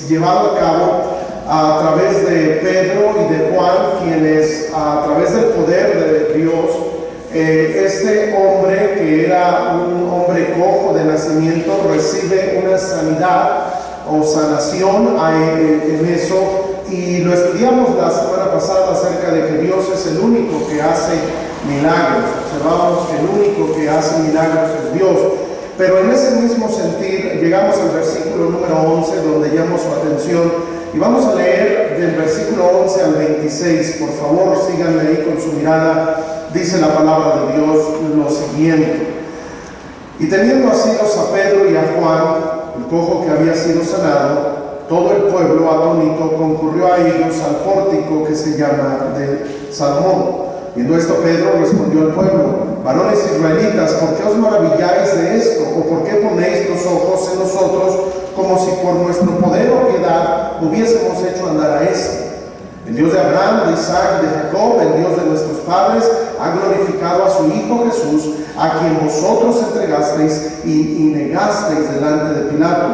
llevado a cabo a través de Pedro y de Juan, quienes a través del poder de Dios, este hombre que era un hombre cojo de nacimiento recibe una sanidad o sanación en eso, y lo estudiamos la semana pasada acerca de que Dios es el único que hace milagros. Observamos que el único que hace milagros es Dios. Pero en ese mismo sentir llegamos al versículo número 11, donde llamo su atención, y vamos a leer del versículo 11 al 26. Por favor, síganme ahí con su mirada. Dice la palabra de Dios lo siguiente: y teniendo asidos a Pedro y a Juan, el cojo que había sido sanado, todo el pueblo atónito concurrió a ellos al pórtico que se llama de Salomón. Viendo esto, Pedro respondió al pueblo: varones israelitas, ¿por qué os maravilláis de esto? ¿O por qué ponéis los ojos en nosotros, como si por nuestro poder o piedad hubiésemos hecho andar a este? El Dios de Abraham, de Isaac y de Jacob, el Dios de nuestros padres, ha glorificado a su Hijo Jesús, a quien vosotros entregasteis y negasteis delante de Pilato,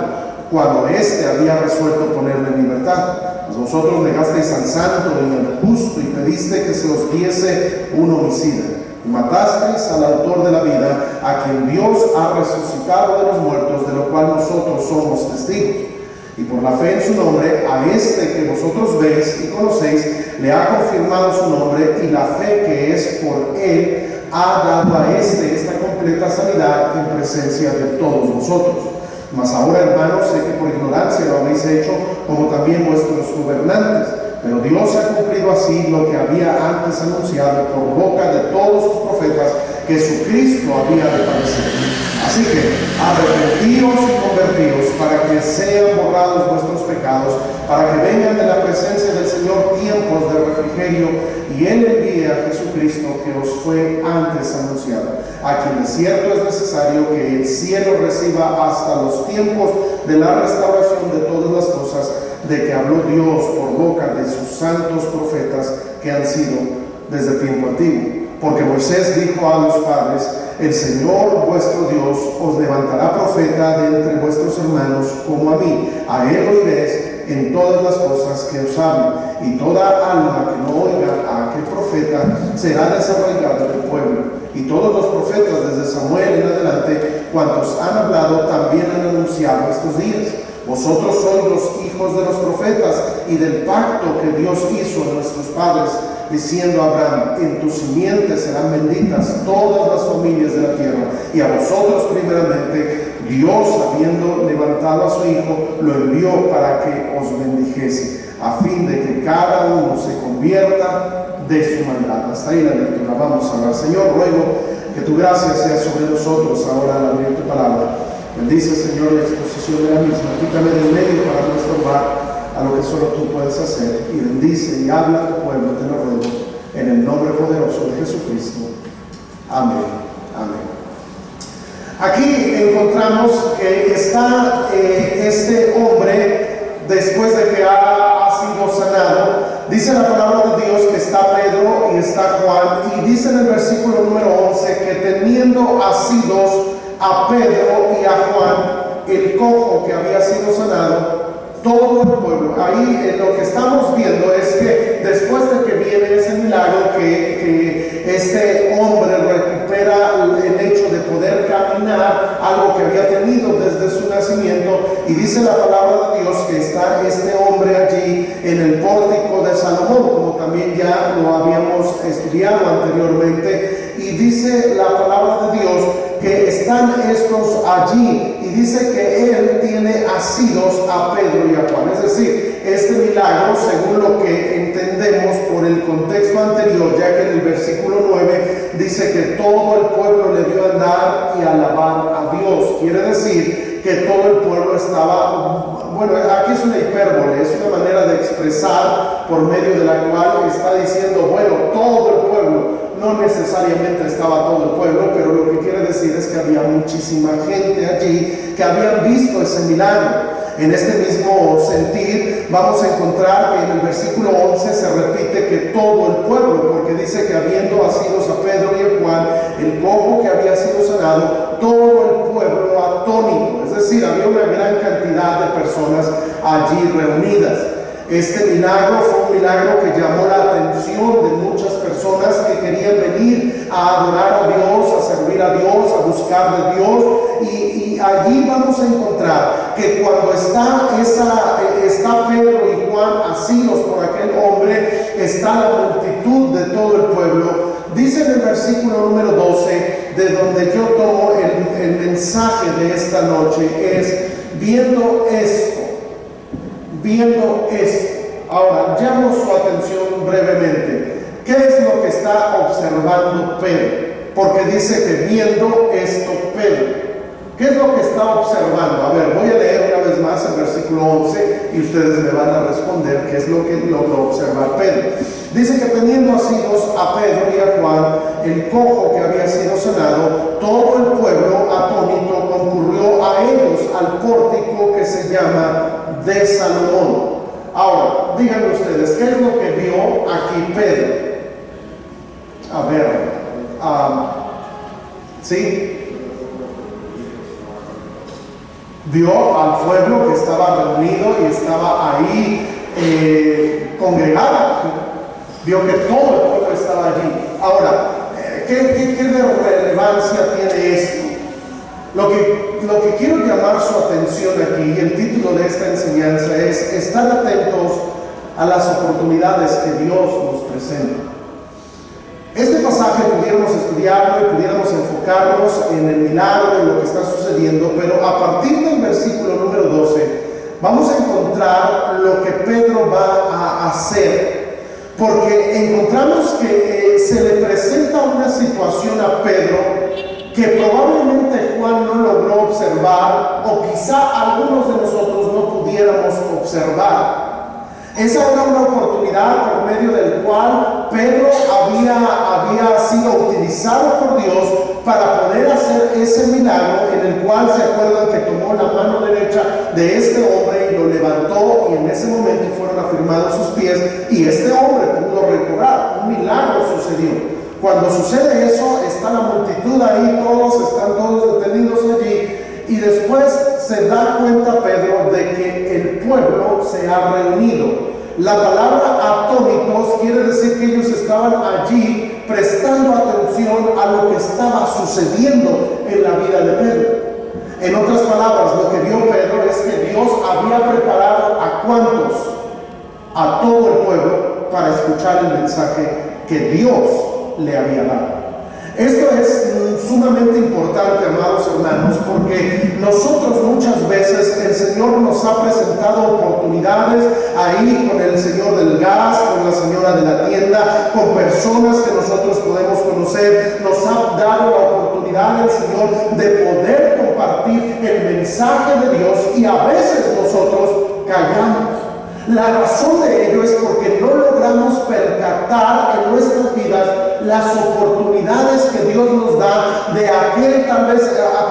cuando éste había resuelto ponerle en libertad. Mas vosotros negasteis al santo y al justo, y pediste que se os diese un homicida, y matasteis al autor de la vida, a quien Dios ha resucitado de los muertos, de lo cual nosotros somos testigos. Y por la fe en su nombre, a este que vosotros veis y conocéis, le ha confirmado su nombre, y la fe que es por él ha dado a este esta completa sanidad en presencia de todos vosotros. Mas ahora, hermanos, sé que por ignorancia lo habéis hecho, como también vuestros gobernantes. Pero Dios ha cumplido así lo que había antes anunciado por boca de todos sus profetas, que su Cristo había de padecer. Así que arrepentíos y convertíos, para que sean borrados vuestros pecados, para que vengan de la presencia del Señor tiempos de refrigerio, y Él envíe a Jesucristo, que os fue antes anunciado, a quien de cierto es necesario que el cielo reciba hasta los tiempos de la restauración de todas las cosas, de que habló Dios por boca de sus santos profetas que han sido desde tiempo antiguo. Porque Moisés dijo a los padres: el Señor vuestro Dios os levantará profeta de entre vuestros hermanos como a mí. A él oiréis en todas las cosas que os hable, y toda alma que no oiga a aquel profeta será desarraigada del pueblo. Y todos los profetas desde Samuel en adelante, cuantos han hablado, también han anunciado estos días. Vosotros sois los hijos de los profetas y del pacto que Dios hizo a nuestros padres, diciendo a Abraham: en tu simiente serán benditas todas las familias de la tierra. Y a vosotros primeramente, Dios, habiendo levantado a su Hijo, lo envió para que os bendijese, a fin de que cada uno se convierta de su maldad. Hasta ahí la lectura. Vamos a hablar. Señor, ruego que tu gracia sea sobre nosotros ahora al abrir tu palabra. Bendice, Señor, la exposición de la misma. Quítame del medio para no estorbar a lo que solo tú puedes hacer, y bendice y habla a tu pueblo, te lo ruego, en el nombre poderoso de Jesucristo. Amén. Amén. Aquí encontramos que está este hombre, después de que ha sido sanado. Dice la palabra de Dios que está Pedro y está Juan, y dice en el versículo número 11 que teniendo asidos a Pedro y a Juan, el cojo que había sido sanado, todo el pueblo. Ahí lo que estamos viendo es que después de que viene ese milagro, que este hombre recupera el hecho de poder caminar, algo que había tenido desde su nacimiento, y dice la palabra de Dios que está este hombre allí en el pórtico de Salomón, como también ya lo habíamos estudiado anteriormente, y dice la palabra de Dios que están estos allí, y dice que él tiene asidos a Pedro y a Juan. Es decir, este milagro, según lo que entendemos por el contexto anterior, ya que en el versículo 9 dice que todo el pueblo le dio a andar y alabar a Dios. Quiere decir que todo el pueblo estaba, bueno, aquí es una hipérbole, es una manera de expresar por medio de la cual está diciendo, bueno, todo el pueblo. No necesariamente estaba todo el pueblo, pero lo que quiere decir es que había muchísima gente allí que habían visto ese milagro. En este mismo sentir vamos a encontrar que en el versículo 11 se repite que todo el pueblo, porque dice que habiendo asidos a Pedro y a Juan, el cojo que había sido sanado, todo el pueblo atónito, es decir, había una gran cantidad de personas allí reunidas. Este milagro fue un milagro que llamó la atención de muchas personas que querían venir a adorar a Dios, a servir a Dios, a buscar de Dios, y allí vamos a encontrar que cuando está Pedro y Juan asidos por aquel hombre, está la multitud de todo el pueblo. Dice en el versículo número 12, de donde yo tomo el mensaje de esta noche, es viendo esto. Ahora, llamo su atención brevemente. ¿Qué es lo que está observando Pedro? Porque dice que viendo esto Pedro. ¿Qué es lo que está observando? A ver, voy a leer una vez más el versículo 11 y ustedes me van a responder qué es lo que logró observar Pedro. Dice que teniendo asidos a Pedro y a Juan, el cojo que había sido sanado, todo el pueblo atónito concurrió a ellos al pórtico que se llama de Salomón. Ahora, díganme ustedes, ¿qué es lo que vio aquí Pedro? A ver, ¿sí? Vio al pueblo que estaba reunido y estaba ahí congregado. Vio que todo el pueblo estaba allí. Ahora, ¿qué relevancia tiene esto? Lo que quiero llamar su atención aquí, el título de esta enseñanza es: estar atentos a las oportunidades que Dios nos presenta. Este pasaje pudiéramos estudiarlo y pudiéramos enfocarnos en el milagro, en lo que está sucediendo, pero a partir del versículo número 12 vamos a encontrar lo que Pedro va a hacer, porque encontramos que se le presenta una situación a Pedro que probablemente Juan no logró observar, o quizá algunos de nosotros no pudiéramos observar. Esa era una oportunidad por medio del cual Pedro había sido utilizado por Dios para poder hacer ese milagro, en el cual se acuerdan que tomó la mano derecha de este hombre y lo levantó, y en ese momento fueron afirmados sus pies y este hombre pudo recobrar. Un milagro sucedió. Cuando sucede eso, está la multitud ahí, están todos detenidos allí, y después se da cuenta Pedro de que el pueblo se ha reunido. La palabra atónitos quiere decir que ellos estaban allí prestando atención a lo que estaba sucediendo en la vida de Pedro. En otras palabras, lo que vio Pedro es que Dios había preparado ¿a cuántos? A todo el pueblo para escuchar el mensaje que Dios le había dado. Esto es sumamente importante, amados hermanos, porque nosotros muchas veces el Señor nos ha presentado oportunidades ahí con el señor del gas, con la señora de la tienda, con personas que nosotros podemos conocer. Nos ha dado la oportunidad el Señor de poder compartir el mensaje de Dios, y a veces nosotros callamos. La razón de ello es porque no logramos percatar en nuestras vidas las oportunidades que Dios nos da de aquel, tal vez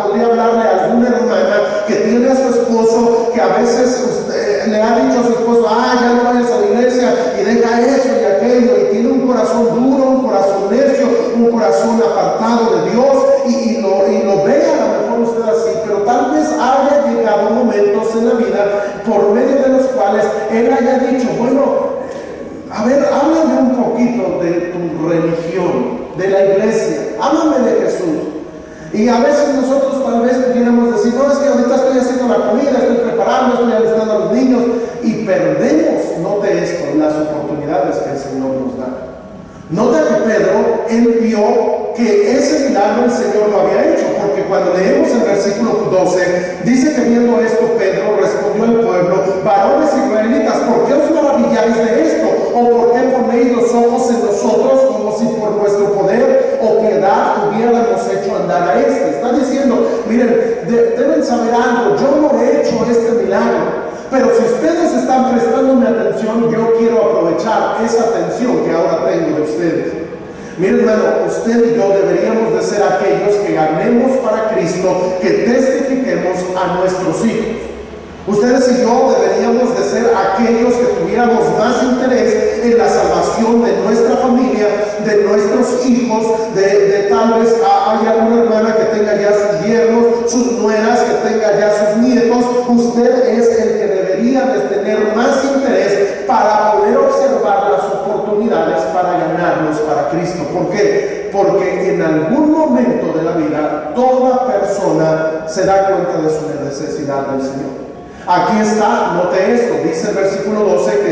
podría hablarle a alguna hermana que tiene a su esposo, que a veces le ha dicho a su esposo: ya no vayas a la iglesia y deja eso y aquello, y tiene un corazón duro, un corazón necio, un corazón apartado de Dios, y lo ve a lo mejor usted así, pero tal vez haya llegado momentos en la vida por medio de los cuales él haya dicho: bueno, a ver, háblame un poquito de tu religión, de la iglesia, háblame de Jesús. Y a veces nosotros tal vez pudiéramos decir: no, es que ahorita estoy haciendo la comida, estoy preparando, estoy alistando a los niños, y perdemos, note esto, las oportunidades que el Señor nos da. Nota que Pedro, él vio que ese milagro el Señor lo había hecho, porque cuando leemos el versículo 12, dice que viendo esto, Pedro respondió al pueblo: varones israelitas, ¿por qué os maravilláis de esto? ¿O por qué ponéis los ojos en nosotros como si por nuestro poder o piedad hubiéramos hecho andar a este? Está diciendo: miren, deben saber algo, yo no he hecho este milagro, pero si ustedes están prestándome atención, yo quiero aprovechar esa atención que ahora tengo de ustedes. Miren, hermano, usted y yo deberíamos de ser aquellos que ganemos para Cristo, que testifiquemos a nuestros hijos. Ustedes y yo deberíamos de ser aquellos que tuviéramos más interés en la salvación de nuestra familia, de nuestros hijos, de tal vez hay alguna hermana que tenga ya sus yernos, sus nueras, que tenga ya sus nietos. Usted es el que debería de tener más interés para poder observar las oportunidades para ganarlos para Cristo. ¿Por qué? Porque en algún momento de la vida toda persona se da cuenta de su necesidad del Señor. Aquí está, note esto, dice el versículo 11 que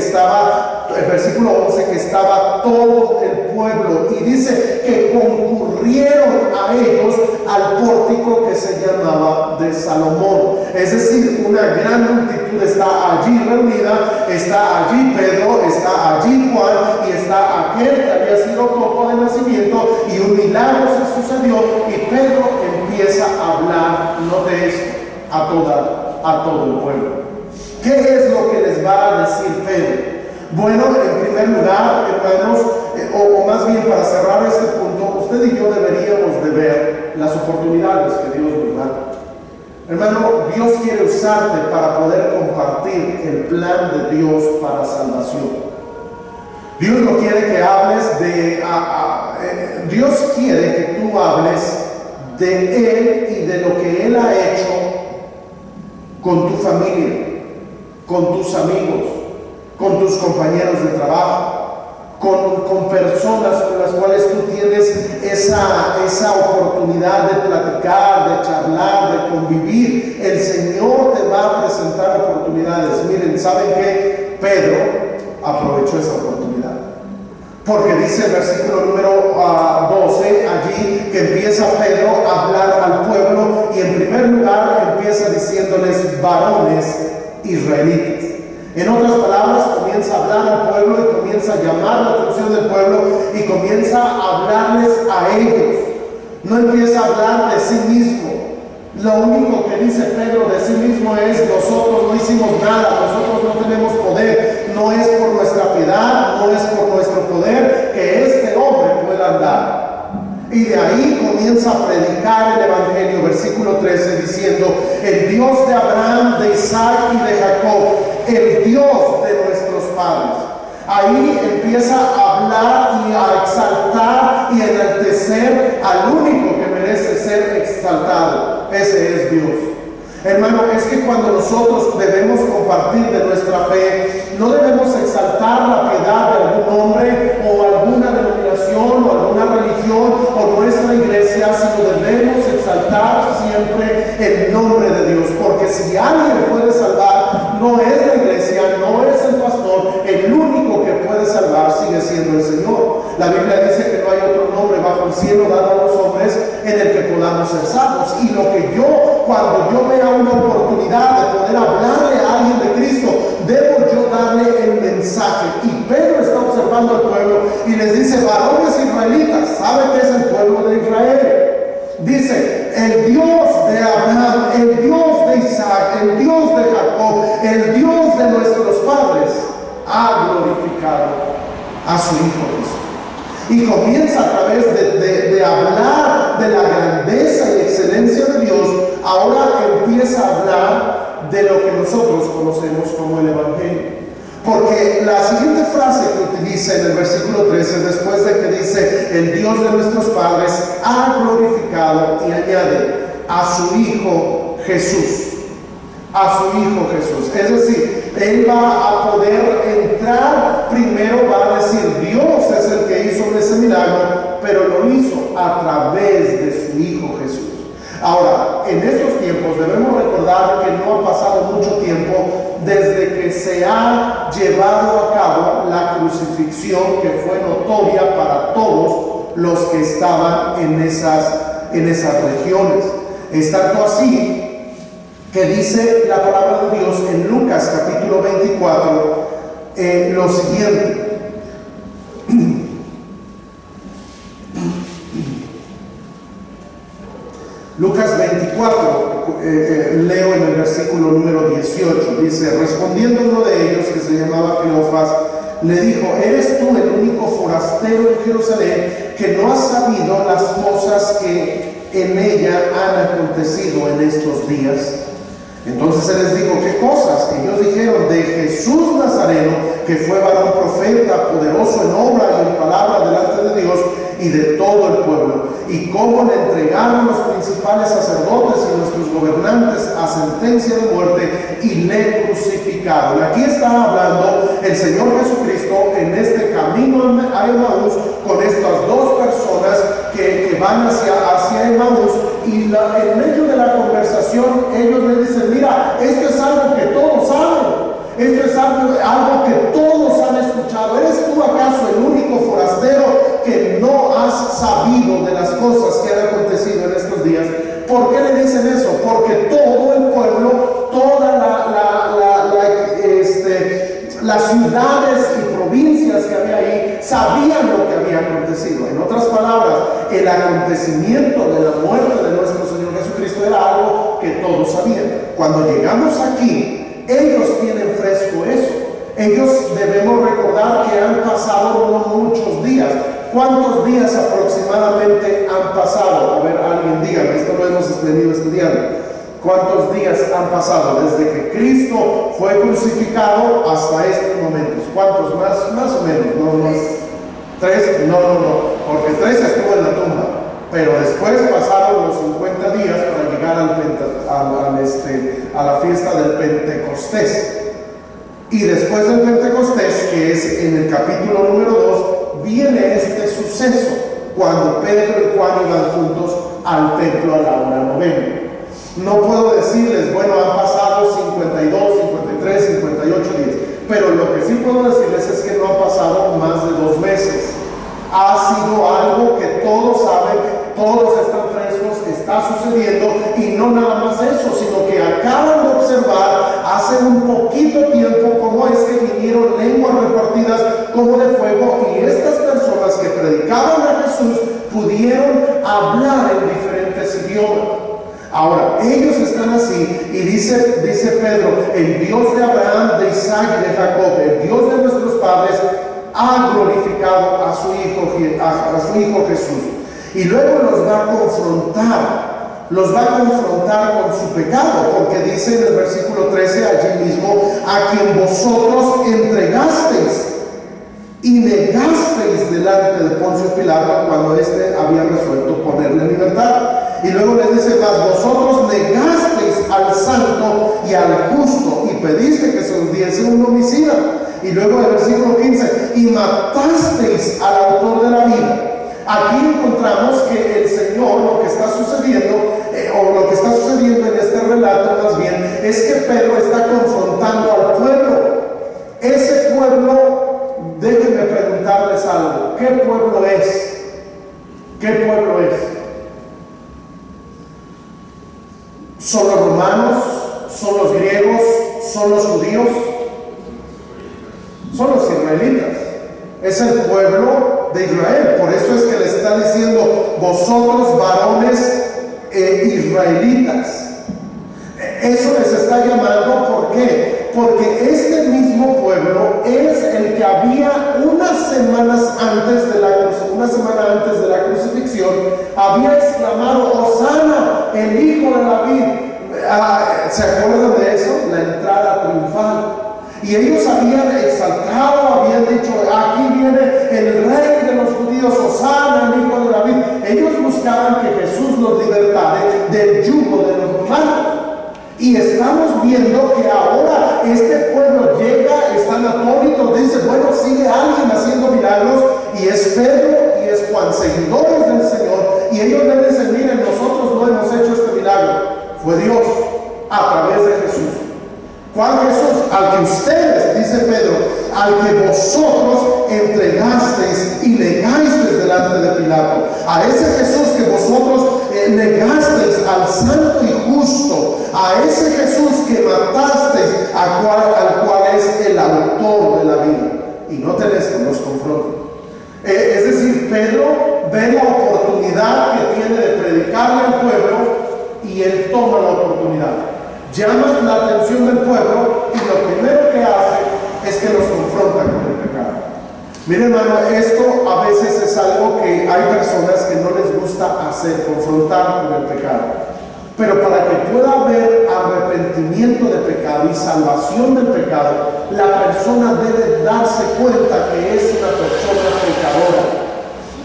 estaba todo el pueblo, y dice que concurrieron a ellos al pórtico que se llamaba de Salomón. Es decir, una gran multitud está allí reunida, está allí Pedro, está allí Juan, y está aquel que había sido cojo de nacimiento, y un milagro se sucedió, y Pedro empieza a hablar, note esto, a todo el pueblo. ¿Qué es lo que les va a decir Pedro? Bueno, en primer lugar, hermanos, o más bien para cerrar este punto, usted y yo deberíamos de ver las oportunidades que Dios nos da. Hermano, Dios quiere usarte para poder compartir el plan de Dios para salvación. Dios no quiere que hables de... Dios quiere que tú hables de Él y de lo que Él ha hecho con tu familia, con tus amigos, con tus compañeros de trabajo, con personas con las cuales tú tienes esa oportunidad de platicar, de charlar, de convivir. El Señor te va a presentar oportunidades. Miren, ¿saben qué? Pedro aprovechó esa oportunidad. Porque dice el versículo número 12, allí que empieza Pedro a hablar al pueblo, y en primer lugar empieza diciéndoles varones israelitas. En otras palabras, comienza a hablar al pueblo y comienza a llamar la atención del pueblo y comienza a hablarles a ellos. No empieza a hablar de sí mismo. Lo único que dice Pedro de sí mismo es: nosotros no hicimos nada, nosotros no tenemos poder, no es por nuestra piedad, no es por nuestro poder que este hombre pueda andar. Y de ahí comienza a predicar el Evangelio, versículo 13, diciendo: el Dios de Abraham, de Isaac y de Jacob, el Dios de nuestros padres. Ahí empieza a hablar y a exaltar y enaltecer al único que merece ser exaltado. Ese es Dios. Hermano, es que cuando nosotros debemos compartir de nuestra fe, no debemos exaltar la piedad de algún hombre o alguna denominación o alguna religión o nuestra iglesia, sino debemos exaltar siempre el nombre de Dios. Porque si alguien puede salvar, no es la iglesia, no es el pastor, el único que puede salvar sigue siendo el Señor. La Biblia dice que no hay otro nombre bajo el cielo dado a los hombres en el que podamos ser salvos. Y lo que cuando yo vea una oportunidad de poder hablarle a alguien de Cristo, debo yo darle el mensaje. Y Pedro está observando al pueblo y les dice: varones israelitas. ¿Saben qué es el pueblo de Israel? Dice: el Dios de Abraham, el Dios de Isaac, el Dios de Jacob, el Dios de nuestros padres ha glorificado a su Hijo Jesús. Y comienza a través de hablar de la grandeza y excelencia de Dios. Ahora empieza a hablar de lo que nosotros conocemos como el Evangelio. Porque la siguiente frase que utiliza en el versículo 13, después de que dice: el Dios de nuestros padres ha glorificado, y añade: a su Hijo Jesús. A su Hijo Jesús. Es decir, Él va a poder entrar, primero va a decir: Dios es el que hizo ese milagro, pero lo hizo a través de su Hijo Jesús. Ahora, en estos tiempos debemos recordar que no ha pasado mucho tiempo desde que se ha llevado a cabo la crucifixión, que fue notoria para todos los que estaban en esas regiones. Es tanto así que dice la palabra de Dios en Lucas capítulo 24 lo siguiente. Lucas 24, leo en el versículo número 18, dice: respondiendo uno de ellos, que se llamaba Cleofas, le dijo: ¿eres tú el único forastero en Jerusalén que no has sabido las cosas que en ella han acontecido en estos días? Entonces él les dijo, ¿qué cosas? Ellos dijeron, de Jesús Nazareno, que fue varón profeta, poderoso en obra y en palabra delante de Dios y de todo el pueblo, y cómo le entregaron los principales sacerdotes y nuestros gobernantes a sentencia de muerte y le crucificaron. Aquí está hablando el Señor Jesucristo en este camino a Emaús con estas dos personas que van hacia Emaús, y en medio de la conversación ellos le dicen, mira, esto es algo que todos saben. Esto es algo que todos han escuchado. ¿Eres tú acaso el único forastero que no has sabido de las cosas que han acontecido en estos días? ¿Por qué le dicen eso? Porque todo el pueblo, todas las ciudades y provincias que había ahí sabían lo que había acontecido. En otras palabras, el acontecimiento de la muerte de nuestro Señor Jesucristo era algo que todos sabían. Cuando llegamos aquí, ellos tienen fresco eso. Ellos debemos recordar que han pasado no muchos días. ¿Cuántos días aproximadamente han pasado? A ver, alguien diga, esto lo hemos venido estudiando. ¿Cuántos días han pasado desde que Cristo fue crucificado hasta estos momentos? ¿Cuántos? Más o menos. ¿No? ¿3? No. Porque 3 estuvo en la tumba. Pero después pasaron los 50 días para llegar a la fiesta del Pentecostés. Y después del Pentecostés, que es en el capítulo número 2, viene este suceso, cuando Pedro y Juan iban juntos al templo a la hora novena. No puedo decirles, bueno, han pasado 52, 53, 58 días, pero lo que sí puedo decirles es que no han pasado más de 2 meses. Ha sido algo que todos saben, todos están frescos, está sucediendo, y no nada más eso, sino que acaban de observar hace un poquito tiempo cómo es que vinieron lenguas repartidas como de fuego, y estas personas que predicaban a Jesús pudieron hablar en diferentes idiomas. Ahora, ellos están así, y dice Pedro, el Dios de Abraham, de Isaac y de Jacob, el Dios de nuestros padres, ha glorificado a su hijo Jesús. Y luego los va a confrontar con su pecado, porque dice en el versículo 13 allí mismo, a quien vosotros entregasteis y negasteis delante de Poncio Pilato cuando éste había resuelto ponerle en libertad. Y luego les dice, mas vosotros negasteis al santo y al justo y pediste que se os diese un homicida. Y luego el versículo 15, y matasteis al autor de la vida. Aquí encontramos que el Señor, lo que está sucediendo, o lo que está sucediendo en este relato más bien, es que Pedro está confrontando al pueblo. Ese pueblo, déjenme preguntarles algo, ¿qué pueblo es? ¿Qué pueblo es? ¿Son los romanos? ¿Son los griegos? ¿Son los judíos? Son los israelitas. Es el pueblo de Israel. Por eso es que le está diciendo, vosotros varones israelitas. Eso les está llamando, ¿por qué? Porque este mismo pueblo es el que había una semana antes de la crucifixión, había exclamado, Hosana, el hijo de David. ¿Se acuerdan de eso? La entrada triunfal. Y ellos habían exaltado, habían dicho, aquí viene el rey de los judíos, Hosana, el hijo de David. Ellos buscaban que Jesús los libertara del yugo de los romanos. Y estamos viendo que ahora este pueblo llega, están atónitos, dice, bueno, sigue alguien haciendo milagros, y es Pedro y es Juan, seguidores del Señor, y ellos le dicen, miren, nosotros no hemos hecho este milagro, fue Dios a través de Jesús. ¿Cuál Jesús? Al que ustedes, dice Pedro, al que vosotros entregasteis y negasteis delante de Pilato. A ese Jesús que vosotros negasteis, al santo y justo, a ese Jesús que matasteis, al cual es el autor de la vida. Y noten esto, nos confronta. Es decir, Pedro ve la oportunidad que tiene de predicarle al pueblo, y él toma la oportunidad. Llama la atención del pueblo, y lo primero que hace es que los confronta con el pecado. Miren, hermano, esto a veces es algo que hay personas que no les gusta hacer, confrontar con el pecado. Pero para que pueda haber arrepentimiento arrepentimiento de pecado y salvación del pecado, la persona debe darse cuenta que es una persona pecadora.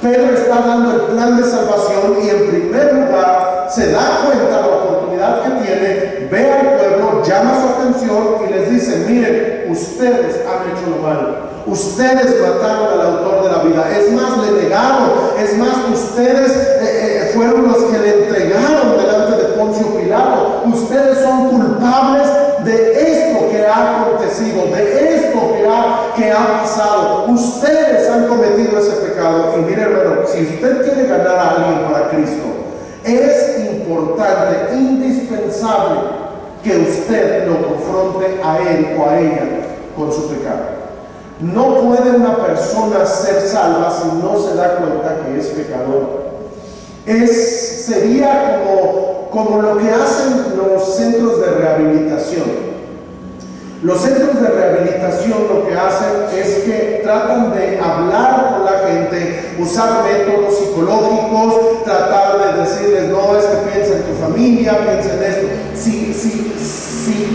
Pedro está dando el plan de salvación y en primer lugar se da cuenta de la oportunidad que tiene, ve al pueblo, llama su atención y les dice: miren, ustedes han hecho lo malo. Ustedes mataron al autor de la vida. Es más, le negaron. Es más, ustedes fueron los que le entregaron delante de Poncio Pilato. Ustedes son culpables de esto que ha acontecido, de esto que ha pasado. Ustedes han cometido ese pecado. Y mire, hermano, si usted quiere ganar a alguien para Cristo, es importante, indispensable, que usted lo confronte a él o a ella con su pecado. No puede una persona ser salva si no se da cuenta que es pecador. Sería como lo que hacen los centros de rehabilitación. Los centros de rehabilitación lo que hacen es que tratan de hablar con la gente, usar métodos psicológicos, tratar de decirles: no, es que piensa en tu familia, piensa en esto. Si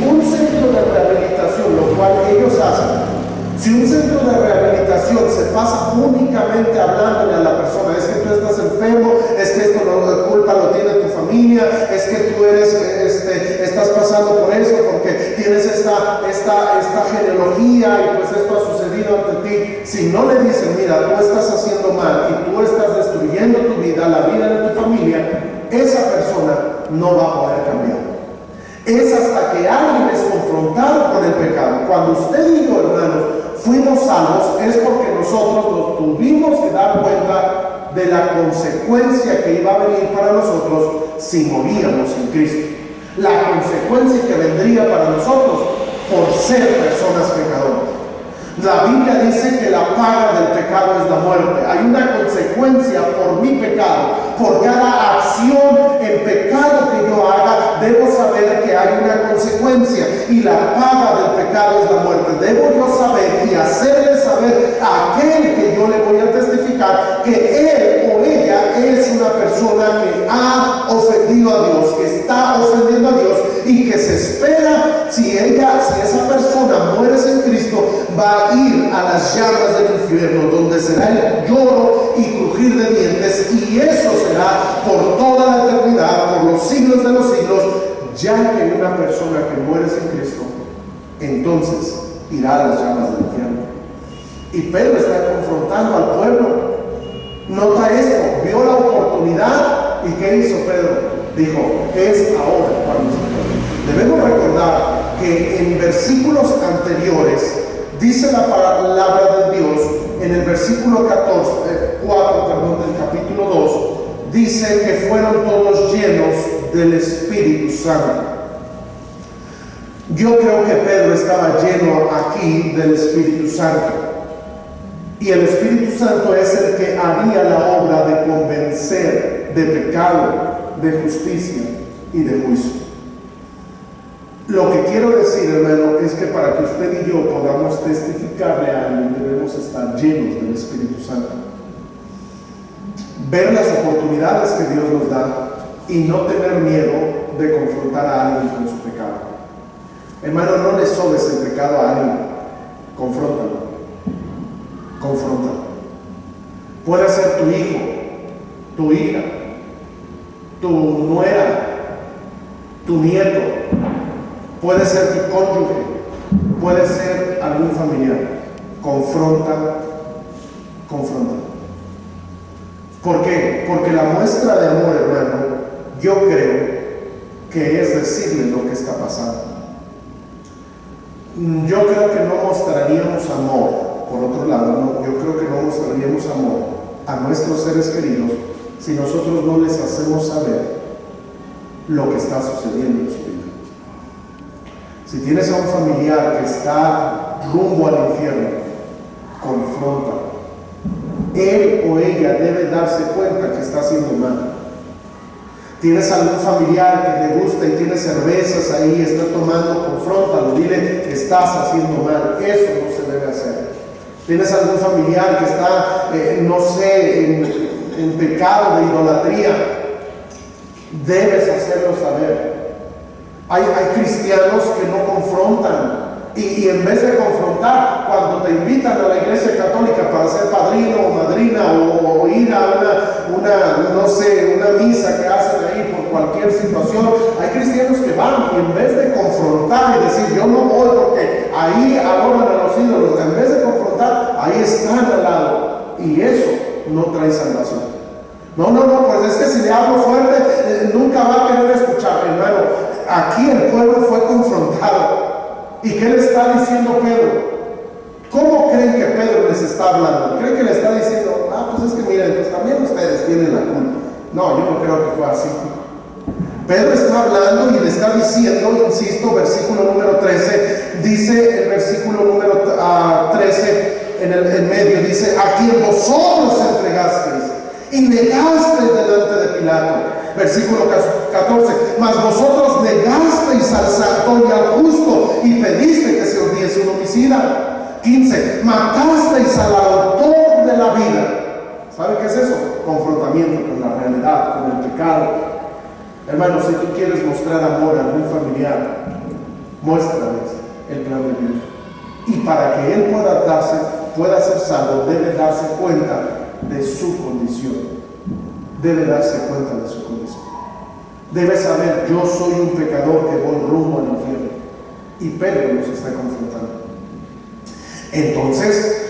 un centro de rehabilitación, lo cual ellos hacen, si un centro de rehabilitación se pasa únicamente hablándole a la persona: es que tú estás enfermo, es que esto la culpa lo tiene tu familia, es que tú estás pasando por eso porque tienes esta genealogía y pues esto ha sucedido ante ti. Si no le dicen: mira, tú estás haciendo mal y tú estás destruyendo tu vida, la vida de tu familia, esa persona no va a poder cambiar. Es hasta que alguien es confrontado con el pecado. Cuando usted y yo, hermanos, fuimos salvos, es porque nosotros nos tuvimos que dar cuenta de la consecuencia que iba a venir para nosotros si moríamos en Cristo. La consecuencia que vendría para nosotros por ser personas pecadoras. La Biblia dice que la paga del pecado es la muerte. Hay una consecuencia por mi pecado. Por cada acción en pecado que yo haga, debo saber que hay una consecuencia. Y la paga del pecado es la muerte. Debo yo saber y hacerle saber a aquel que yo le voy a testificar que él o ella es una persona que ha ofendido a Dios, que está ofendiendo a Dios y que se espera, si esa persona muere en Cristo, va a ir a las llamas del infierno, donde será el lloro y crujir de dientes, y eso será por toda la eternidad, por los siglos de los siglos. Ya que una persona que muere en Cristo, entonces irá a las llamas del infierno. Y Pedro está confrontando al pueblo. Nota esto: vio la oportunidad, ¿y qué hizo Pedro? Dijo: es ahora para nosotros. Debemos recordar que en versículos anteriores dice la palabra de Dios, en el versículo 4 del capítulo 2, dice que fueron todos llenos del Espíritu Santo. Yo creo que Pedro estaba lleno aquí del Espíritu Santo. Y el Espíritu Santo es el que haría la obra de convencer de pecado, de justicia y de juicio. Lo que quiero decir, hermano, es que para que usted y yo podamos testificarle a alguien, debemos estar llenos del Espíritu Santo. Ver las oportunidades que Dios nos da y no tener miedo de confrontar a alguien con su pecado. Hermano, no le sobes el pecado a alguien, confróntalo. Confróntalo. Puede ser tu hijo, tu hija, tu nuera, tu nieto. Puede ser tu cónyuge, puede ser algún familiar. Confronta. ¿Por qué? Porque la muestra de amor, hermano, yo creo que es decirle lo que está pasando. Yo creo que no mostraríamos amor, por otro lado, yo creo que no mostraríamos amor a nuestros seres queridos si nosotros no les hacemos saber lo que está sucediendo en su vida. Si tienes a un familiar que está rumbo al infierno, confronta. Él o ella debe darse cuenta que está haciendo mal. Tienes algún familiar que le gusta y tiene cervezas ahí, está tomando, confróntalo, dile: estás haciendo mal, eso no se debe hacer. Tienes algún familiar que está, en pecado de idolatría, debes hacerlo saber. Hay cristianos que no confrontan. Y en vez de confrontar, cuando te invitan a la iglesia católica para ser padrino o madrina o ir a una misa que hacen ahí por cualquier situación, hay cristianos que van y en vez de confrontar y decir yo no voy porque ahí adoran a los ídolos, en vez de confrontar, ahí están al lado. Y eso no trae salvación. No, pues es que si le hablo fuerte, nunca va a querer escuchar. Hermano, aquí el pueblo fue confrontado. ¿Y qué le está diciendo Pedro? ¿Cómo creen que Pedro les está hablando? ¿Creen que le está diciendo, pues es que miren, pues también ustedes tienen la culpa? No, yo no creo que fue así. Pedro está hablando y le está diciendo, insisto, versículo número 13, dice el versículo número 13, en medio, dice, a quien vosotros entregasteis y negasteis delante de Pilato. Versículo 14, mas vosotros negasteis al santo y al justo y pediste que se os diese un homicida. 15, matasteis al autor de la vida. ¿Sabe qué es eso? Confrontamiento con la realidad, con el pecado. Hermano, si tú quieres mostrar amor a algún familiar, muéstrales el plan de Dios. Y para que él pueda ser salvo, debe darse cuenta de su condición. Debe darse cuenta de su condición. Debe saber, yo soy un pecador que voy rumbo al infierno. Y Pedro nos está confrontando. Entonces,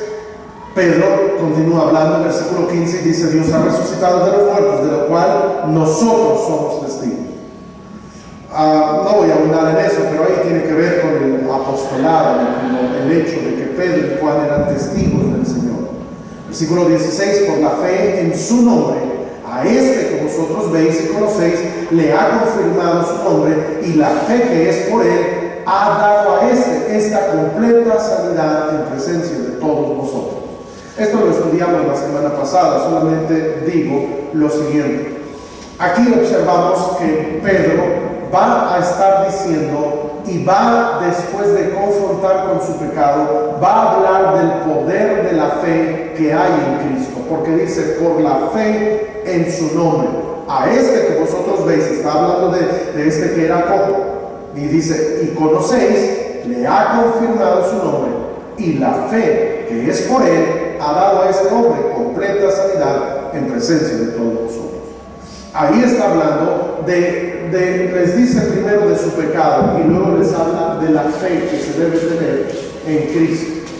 Pedro continúa hablando en versículo 15 y dice, Dios ha resucitado de los muertos, de lo cual nosotros somos testigos. No voy a abundar en eso, pero ahí tiene que ver con el apostolado, con el hecho de que Pedro y Juan eran testigos del Señor. Versículo 16, por la fe en su nombre, a este que vosotros veis y conocéis, le ha confirmado su nombre, y la fe que es por él ha dado a esta completa sanidad en presencia de todos vosotros. Esto lo estudiamos la semana pasada, solamente digo lo siguiente. Aquí observamos que Pedro va a estar diciendo y va, después de confrontar con su pecado, va a hablar del poder de la fe que hay en Cristo, porque dice, por la fe en su nombre, a este que vosotros veis, está hablando de este que era cojo, y dice, y conocéis, le ha confirmado su nombre, y la fe que es por él ha dado a este hombre completa sanidad en presencia de todos vosotros. Ahí está hablando les dice primero de su pecado y luego les habla de la fe que se debe tener en Cristo.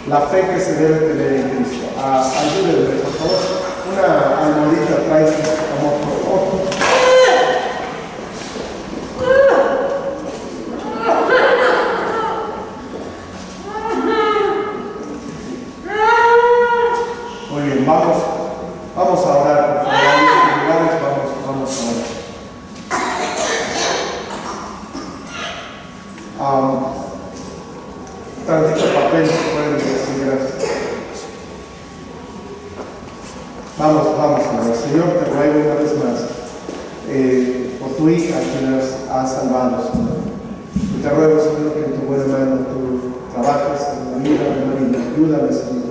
La fe que se debe tener en Cristo. Ayúdenme, por favor. Una almohadita trae amor, por favor. Muy bien, vamos a orar, por favor. Vamos a orar. Tantito papel, si pueden decir gracias. Vamos a orar. Señor, te ruego una vez más por tu hija que nos ha salvado, Señor. Y te ruego, Señor, que en tu buena mano tú trabajes en la vida de María. Ayúdame, Señor.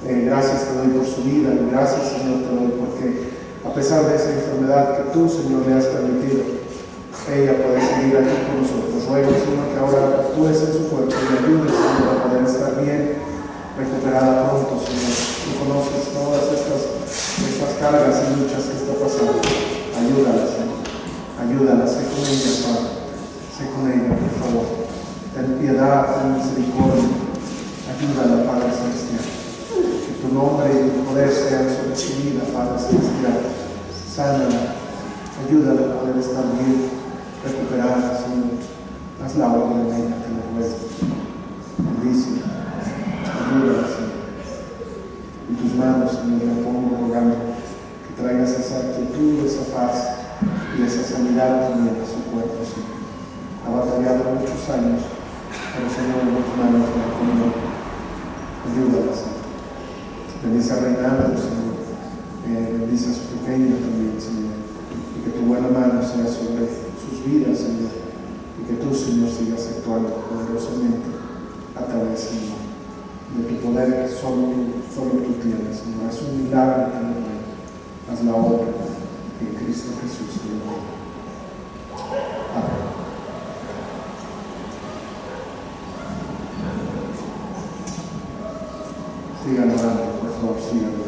Gracias te doy por su vida. Gracias, Señor, te doy porque a pesar de esa enfermedad que tú, Señor, le has permitido, ella puede seguir aquí con nosotros. Ruego, Señor, que ahora actúes en su cuerpo y le ayudes, Señor, a poder estar bien, recuperada pronto, Señor. Tú conoces todas estas cargas y luchas que está pasando. Ayúdala, Señor. Ayúdala, sé con ella, Padre. Sé con ella, por favor. Ten piedad, ten misericordia. Ayúdala, Padre Celestial. Que tu nombre y tu poder sean sobre su vida, Padre Celestial. Sánala. Ayúdala a poder estar bien, recuperada, Señor. Haz la obra en ella, te lo ruego. Bendícela. Ayúdala, Señor. En tus manos, Señor, me pongo rogando que traigas esa quietud, esa paz y esa sanidad también a su cuerpo, Señor. Ha batallado muchos años, pero, Señor, en tus manos me pongo. Ayúdala, Señor. Bendice a Reinaldo, Señor. Bendice a su pequeño también, Señor. Y que tu buena mano sea sobre sus vidas, Señor. Y que tú, Señor, sigas actuando poderosamente a través, Señor, de tu poder que solo tú tienes, Señor. Haz un milagro también. Haz la obra en Cristo Jesús. Amén. Sigan orando, por favor, sigan orando.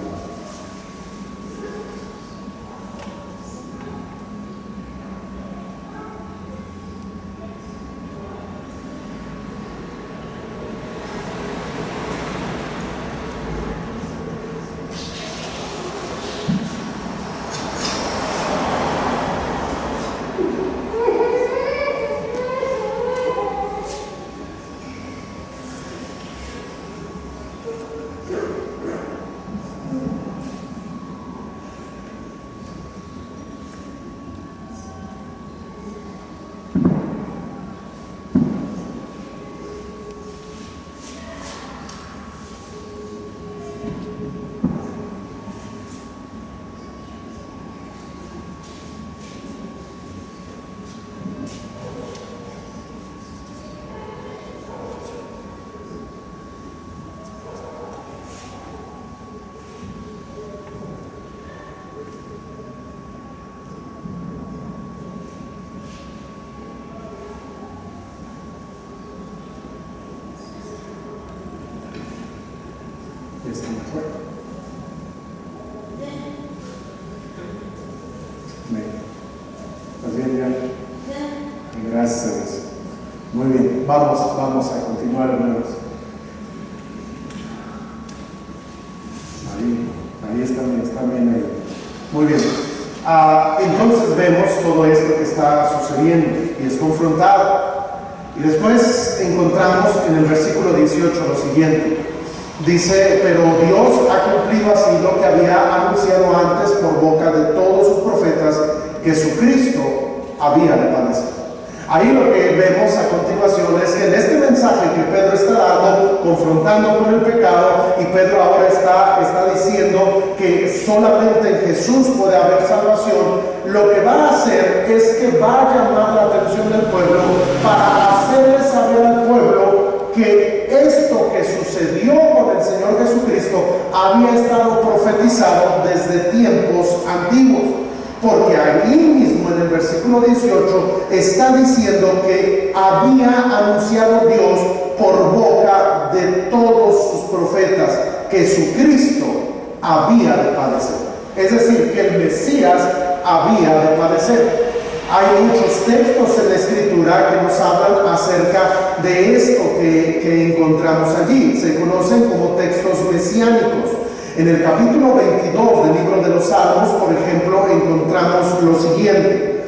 ¿Está mejor? ¿Estás bien ya? Gracias a Dios. Muy bien, vamos a continuar, hermanos. Ahí están bien ahí. Muy bien. Entonces vemos todo esto que está sucediendo y es confrontado. Y después encontramos en el versículo 18 lo siguiente. Dice, pero Dios ha cumplido así lo que había anunciado antes por boca de todos sus profetas, que su Cristo había de padecer. Ahí lo que vemos a continuación es que en este mensaje que Pedro está dando, confrontando con el pecado, y Pedro ahora está diciendo que solamente en Jesús puede haber salvación, lo que va a hacer es que va a llamar la atención del pueblo para hacerle saber al pueblo que esto que sucedió con el Señor Jesucristo había estado profetizado desde tiempos antiguos. Porque ahí mismo en el versículo 18 está diciendo que había anunciado Dios por boca de todos sus profetas que su Cristo había de padecer. Es decir, que el Mesías había de padecer. Hay muchos textos en la Escritura que nos hablan acerca de esto que encontramos allí. Se conocen como textos mesiánicos. En el capítulo 22 del libro de los Salmos, por ejemplo, encontramos lo siguiente.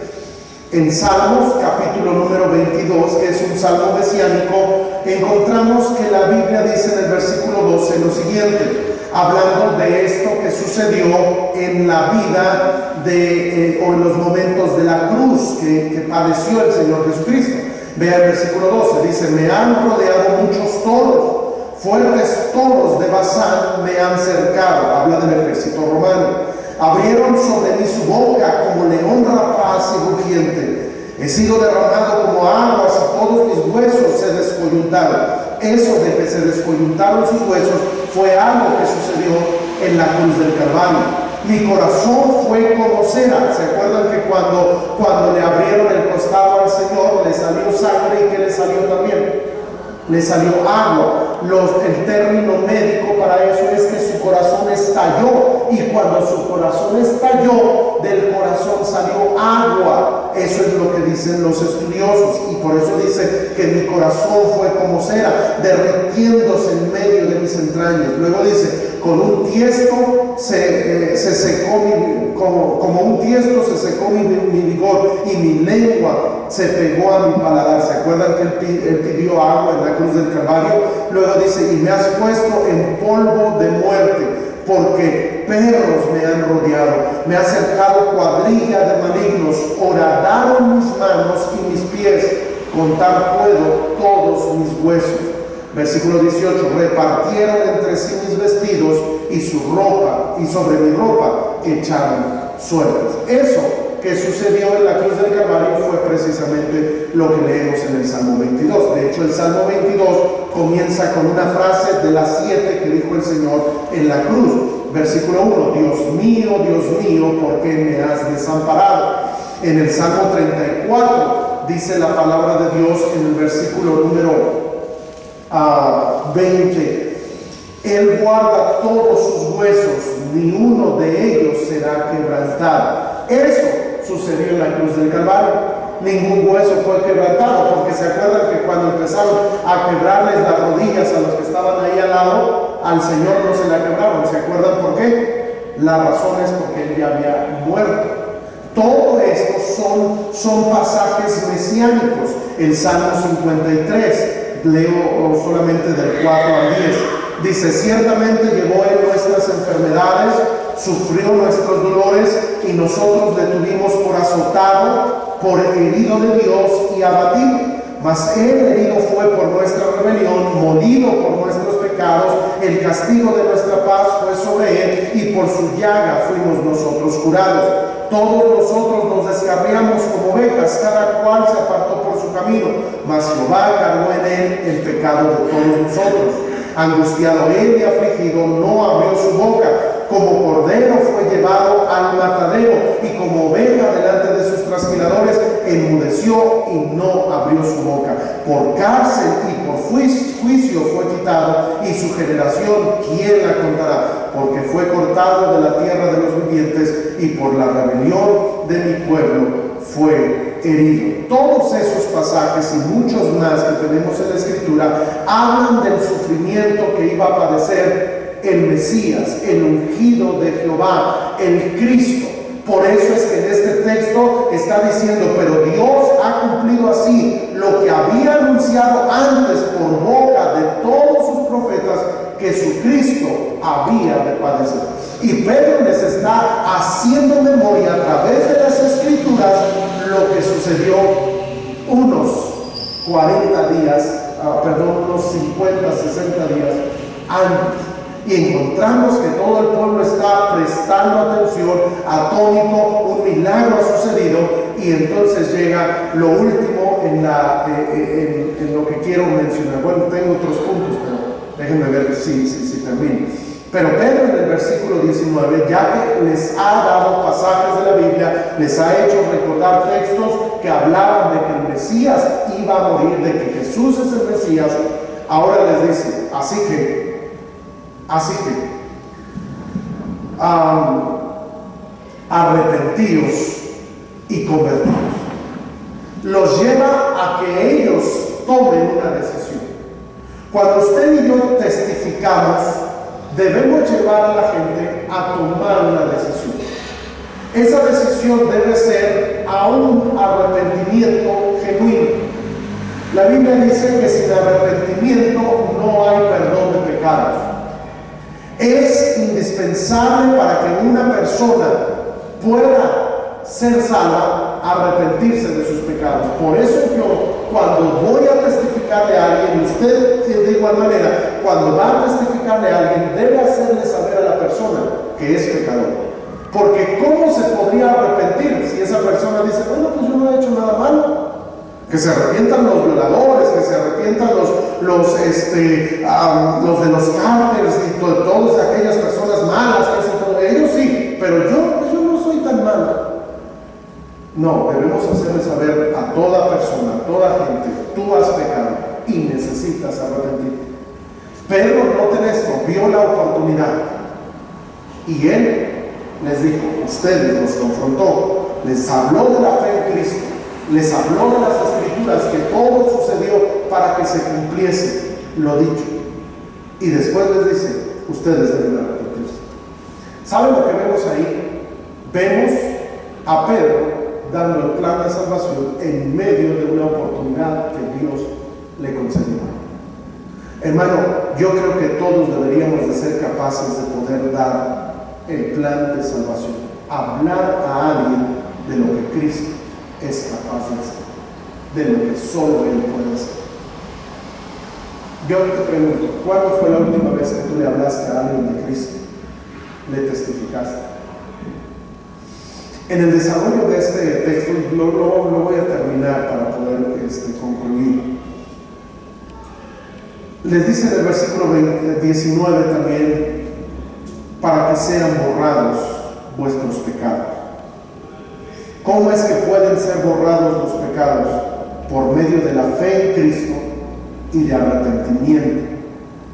En Salmos, capítulo número 22, que es un salmo mesiánico, encontramos que la Biblia dice en el versículo 12 lo siguiente, hablando de esto que sucedió en la vida o en los momentos de la cruz que padeció el Señor Jesucristo. Vea el versículo 12, dice, me han rodeado muchos toros, fuertes toros de Basán me han cercado. Habla del ejército romano. Abrieron sobre mí su boca como león rapaz y rugiente. He sido derramado como aguas y todos mis huesos se descoyuntaron. Eso de que se descoyuntaron sus huesos fue algo que sucedió en la cruz del Calvario. Mi corazón fue como cera. ¿Se acuerdan que cuando le abrieron el costado al Señor le salió sangre y que le salió también? Le salió agua. El término médico para eso es que su corazón estalló, y cuando su corazón estalló, del corazón salió agua. Eso es lo que dicen los estudiosos, y por eso dice que mi corazón fue como cera, derritiéndose en medio de mis entrañas. Luego dice, con un tiesto se secó como un tiesto se secó mi vigor, y mi lengua se pegó a mi paladar. ¿Se acuerdan que él pidió agua en la cruz del Calvario? Luego dice, y me has puesto en polvo de muerte, porque perros me han rodeado, me ha cercado cuadrilla de malignos, horadaron mis manos y mis pies, contar puedo todos mis huesos. Versículo 18, repartieron entre sí mis vestidos y su ropa, y sobre mi ropa echaron suertes. Eso que sucedió en la cruz del Calvario fue precisamente lo que leemos en el Salmo 22. De hecho, el Salmo 22 comienza con una frase de las 7 que dijo el Señor en la cruz. Versículo 1, Dios mío, ¿por qué me has desamparado? En el Salmo 34 dice la palabra de Dios en el versículo número 20, Él guarda todos sus huesos, ni uno de ellos será quebrantado. Eso sucedió en la cruz del Calvario. Ningún hueso fue quebrantado, porque se acuerdan que cuando empezaron a quebrarles las rodillas a los que estaban ahí al lado, al Señor no se la quebraron. ¿Se acuerdan por qué? La razón es porque Él ya había muerto. Todo esto son pasajes mesiánicos. El Salmo 53, leo solamente del 4 al 10. Dice: ciertamente llevó Él nuestras enfermedades, sufrió nuestros dolores, y nosotros le tuvimos por azotado, por herido de Dios y abatido. Mas Él herido fue por nuestra rebelión, molido por nuestros pecados. El castigo de nuestra paz fue sobre Él, y por su llaga fuimos nosotros curados. Todos nosotros nos descarriamos como ovejas, cada cual se apartó por su camino, mas Jehová cargó en Él el pecado de todos nosotros. Angustiado Él y afligido, no abrió su boca. Como cordero fue llevado al matadero, y como oveja delante de sus trasquiladores, enmudeció y no abrió su boca. Por cárcel y por juicio fue quitado, y su generación, ¿quién la contará? Porque fue cortado de la tierra de los vivientes, y por la rebelión de mi pueblo fue herido. Todos esos pasajes y muchos más que tenemos en la Escritura hablan del sufrimiento que iba a padecer el Mesías, el ungido de Jehová, el Cristo. Por eso es que en este texto está diciendo: pero Dios ha cumplido así lo que había anunciado antes por boca de todos sus profetas, que su Cristo había de padecer. Y Pedro les está haciendo memoria a través de las Escrituras lo que sucedió unos 40 días, unos 50, 60 días antes. Y encontramos que todo el pueblo está prestando atención, atónito, un milagro ha sucedido, y entonces llega lo último en lo que quiero mencionar. Bueno, tengo otros puntos, pero déjenme ver si termino. Pero Pedro, en el versículo 19, ya que les ha dado pasajes de la Biblia, les ha hecho recordar textos que hablaban de que el Mesías iba a morir, de que Jesús es el Mesías, ahora les dice: así que arrepentíos y convertidos. Los lleva a que ellos tomen una decisión. Cuando usted y yo testificamos, debemos llevar a la gente a tomar una decisión. Esa decisión debe ser a un arrepentimiento genuino. La Biblia dice que sin arrepentimiento no hay perdón de pecados. Es indispensable para que una persona pueda ser salva, arrepentirse de sus pecados. Por eso yo, cuando voy a testificarle a alguien, usted de igual manera, cuando va a testificarle a alguien, debe hacerle saber a la persona que es pecador. Porque ¿cómo se podría arrepentir si esa persona dice: bueno, pues yo no he hecho nada malo? Que se arrepientan los violadores, que se arrepientan los de los cárteles y todas aquellas personas malas que hacen todo. Ellos sí, pero yo no soy tan malo. No, debemos hacerle saber a toda persona, a toda gente: tú has pecado y necesitas arrepentirte. Pedro, noten esto, vio la oportunidad y él les dijo, ustedes los confrontó, les habló de la fe en Cristo, les habló de las Escrituras, que todo sucedió para que se cumpliese lo dicho, y después les dice: ustedes deben arrepentirse. ¿Saben lo que vemos ahí? Vemos a Pedro dando el plan de salvación en medio de una oportunidad que Dios le concedió. Hermano, yo creo que todos deberíamos de ser capaces de poder dar el plan de salvación, hablar a alguien de lo que Cristo es capaz de hacer, de lo que solo Él puede hacer. Yo te pregunto, ¿cuándo fue la última vez que tú le hablaste a alguien de Cristo? ¿Le testificaste? En el desarrollo de este texto, lo voy a terminar para poder concluir. Les dice en el versículo 19 también: para que sean borrados vuestros pecados. ¿Cómo es que pueden ser borrados los pecados? Por medio de la fe en Cristo y de arrepentimiento.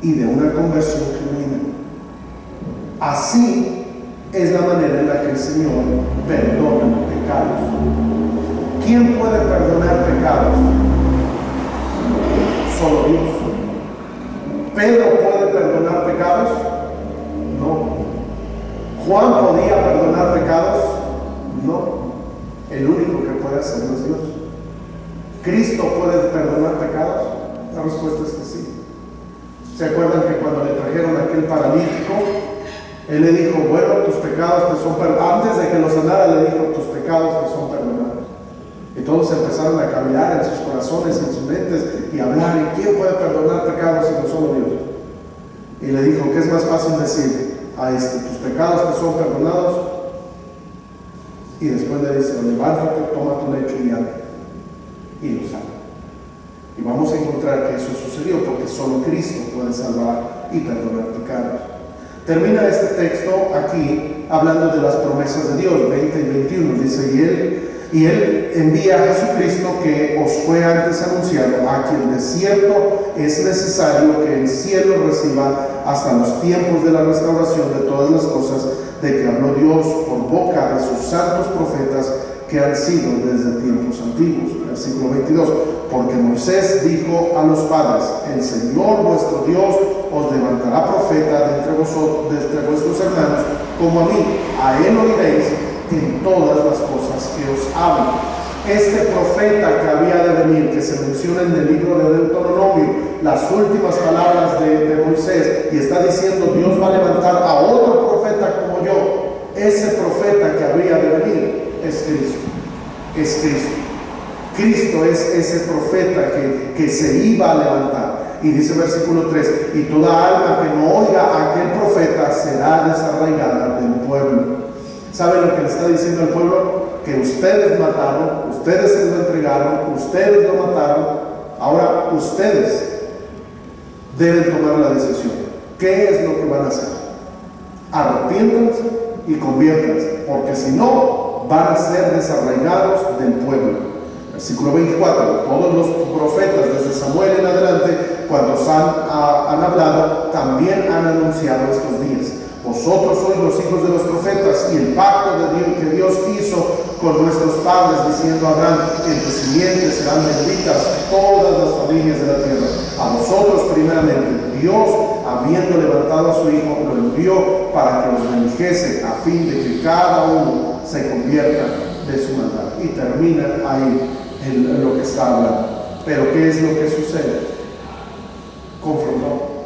y de una conversión genuina. Así es la manera en la que el Señor perdona pecados. ¿Quién puede perdonar pecados? Solo Dios. ¿Pedro puede perdonar pecados? No. ¿Juan podía perdonar pecados? No. El único que puede hacerlo es Dios. ¿Cristo puede perdonar pecados? La respuesta es que sí. ¿Se acuerdan que cuando le trajeron a aquel paralítico, él le dijo, bueno, tus pecados te son perdonados? Antes de que lo sanara, le dijo, tus pecados te son perdonados. Y todos empezaron a caminar en sus corazones, en sus mentes, y hablar, ¿y quién puede perdonar pecados sino solo Dios? Y le dijo, ¿qué es más fácil decir a tus pecados te son perdonados? Y después le dice, levántate, toma tu lecho y anda. Y lo sana. Y vamos a encontrar que eso sucedió porque solo Cristo puede salvar y perdonar pecados. Termina este texto aquí hablando de las promesas de Dios, 20 y 21. Dice, y él envía a Jesucristo que os fue antes anunciado, a quien de cierto es necesario que el cielo reciba hasta los tiempos de la restauración de todas las cosas de que habló Dios por boca de sus santos profetas que han sido desde tiempos antiguos. Versículo 22. Porque Moisés dijo a los padres, el Señor vuestro Dios os levantará profeta de entre vosotros, de entre vuestros hermanos, como a mí. A él oiréis en todas las cosas que os hablo. Este profeta que había de venir, que se menciona en el libro de Deuteronomio, las últimas palabras de Moisés, y está diciendo, Dios va a levantar a otro profeta como yo. Ese profeta que habría de venir es Cristo. Es Cristo. Cristo es ese profeta que se iba a levantar. Y dice versículo 3, y toda alma que no oiga a aquel profeta será desarraigada del pueblo. ¿Saben lo que le está diciendo al pueblo? Que ustedes mataron, ustedes se lo entregaron, ustedes lo mataron. Ahora ustedes deben tomar la decisión. ¿Qué es lo que van a hacer? Arrepiéntanse y conviértanse, porque si no, van a ser desarraigados del pueblo. Versículo 24, todos los profetas desde Samuel en adelante, cuando han hablado, también han anunciado estos días. Vosotros sois los hijos de los profetas, y el pacto de Dios que Dios hizo con nuestros padres, diciendo a Abraham, en tus simientes serán benditas todas las familias de la tierra. A vosotros primeramente, Dios, habiendo levantado a su Hijo, lo envió para que os bendijese, a fin de que cada uno se convierta de su maldad. Y termina ahí en lo que está hablando. Pero ¿qué es lo que sucede? Confrontó.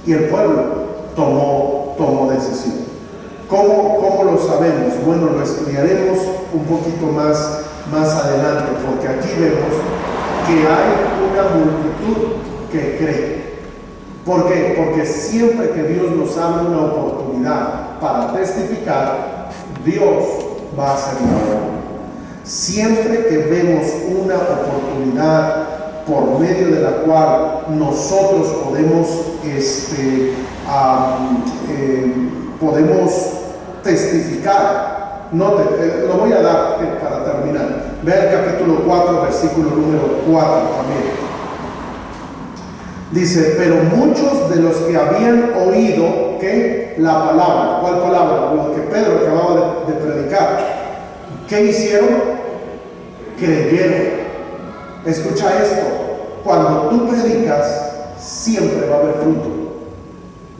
Y el pueblo tomó decisión. ¿Cómo lo sabemos? Bueno, lo estudiaremos un poquito más adelante, porque aquí vemos que hay una multitud que cree. ¿Por qué? Porque siempre que Dios nos abre una oportunidad para testificar, Dios va a hacer algo. Siempre que vemos una oportunidad por medio de la cual nosotros podemos testificar. Lo voy a dar para terminar. Ve el capítulo 4, versículo número 4 también. Dice, pero muchos de los que habían oído, ¿qué? La palabra. ¿Cuál palabra? Lo que Pedro acababa de predicar. ¿Qué hicieron? Creyeron. Escucha esto. Cuando tú predicas, siempre va a haber fruto.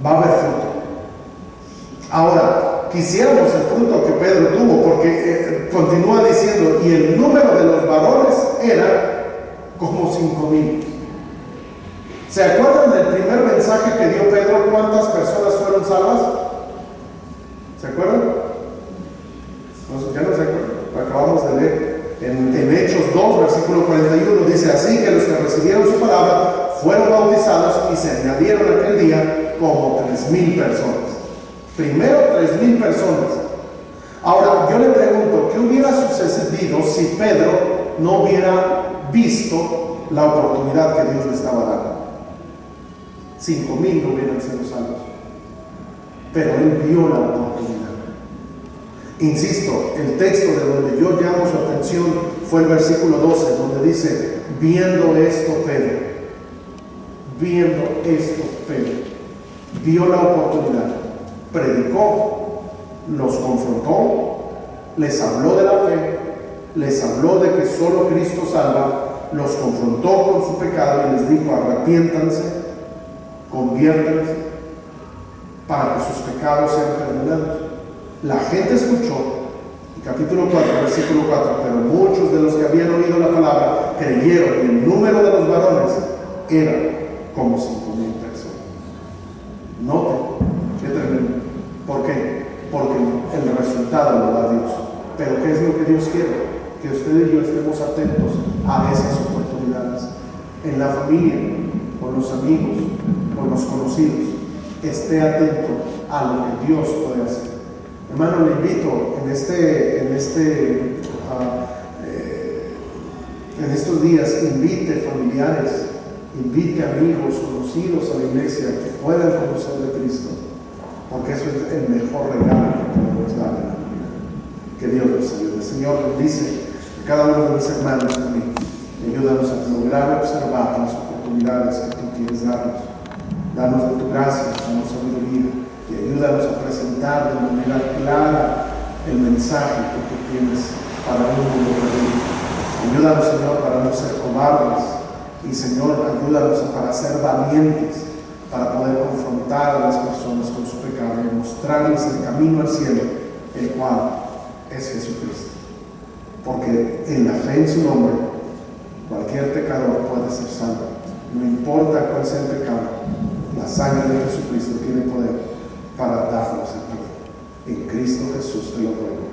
Va a haber fruto. Ahora, quisiéramos el fruto que Pedro tuvo, porque continúa diciendo, y el número de los varones era como 5,000. ¿Se acuerdan del primer mensaje que dio Pedro? ¿Cuántas personas fueron salvas? ¿Se acuerdan? No, ya no se acuerdan. Acabamos de leer en Hechos 2, versículo 41. Dice, así que los que recibieron su palabra fueron bautizados y se añadieron aquel día como 3,000 personas. Primero 3,000 personas. Ahora yo le pregunto, ¿qué hubiera sucedido si Pedro no hubiera visto la oportunidad que Dios le estaba dando? 5,000 no hubieran sido salvos, pero él vio la oportunidad. Insisto, el texto de donde yo llamo su atención fue el versículo 12, donde dice, viendo esto Pedro, Viendo esto, Pedro vio la oportunidad, predicó, los confrontó, les habló de la fe, les habló de que solo Cristo salva, los confrontó con su pecado y les dijo: arrepiéntanse, conviértanse, para que sus pecados sean perdonados. La gente escuchó, capítulo 4, versículo 4, pero muchos de los que habían oído la palabra creyeron, y el número de los varones era como 5,000 personas. Note, qué tremendo. ¿Por qué? Porque el resultado lo da Dios. Pero ¿qué es lo que Dios quiere? Que usted y yo estemos atentos a esas oportunidades. En la familia, con los amigos, con los conocidos. Esté atento a lo que Dios puede hacer. Hermano, le invito en estos días, invite familiares, invite amigos, conocidos a la iglesia que puedan conocer de Cristo, porque eso es el mejor regalo que podemos darle a la vida. Que Dios nos ayude. Señor, bendice a cada uno de mis hermanos también y ayúdanos a lograr observar las oportunidades que tú quieres darnos. Danos de tu gracia, danos sabiduría y ayúdanos a presentar de manera clara el mensaje que tú tienes para un mundo perdido. Ayúdanos, Señor, para no ser cobardes y, Señor, ayúdanos para ser valientes, para poder confrontar a las personas con su pecado y mostrarles el camino al cielo, el cual es Jesucristo. Porque en la fe en su nombre, cualquier pecador puede ser salvo. No importa cuál sea el pecado, la sangre de Jesucristo tiene poder para darnos el perdón. En Cristo Jesús te lo ruego.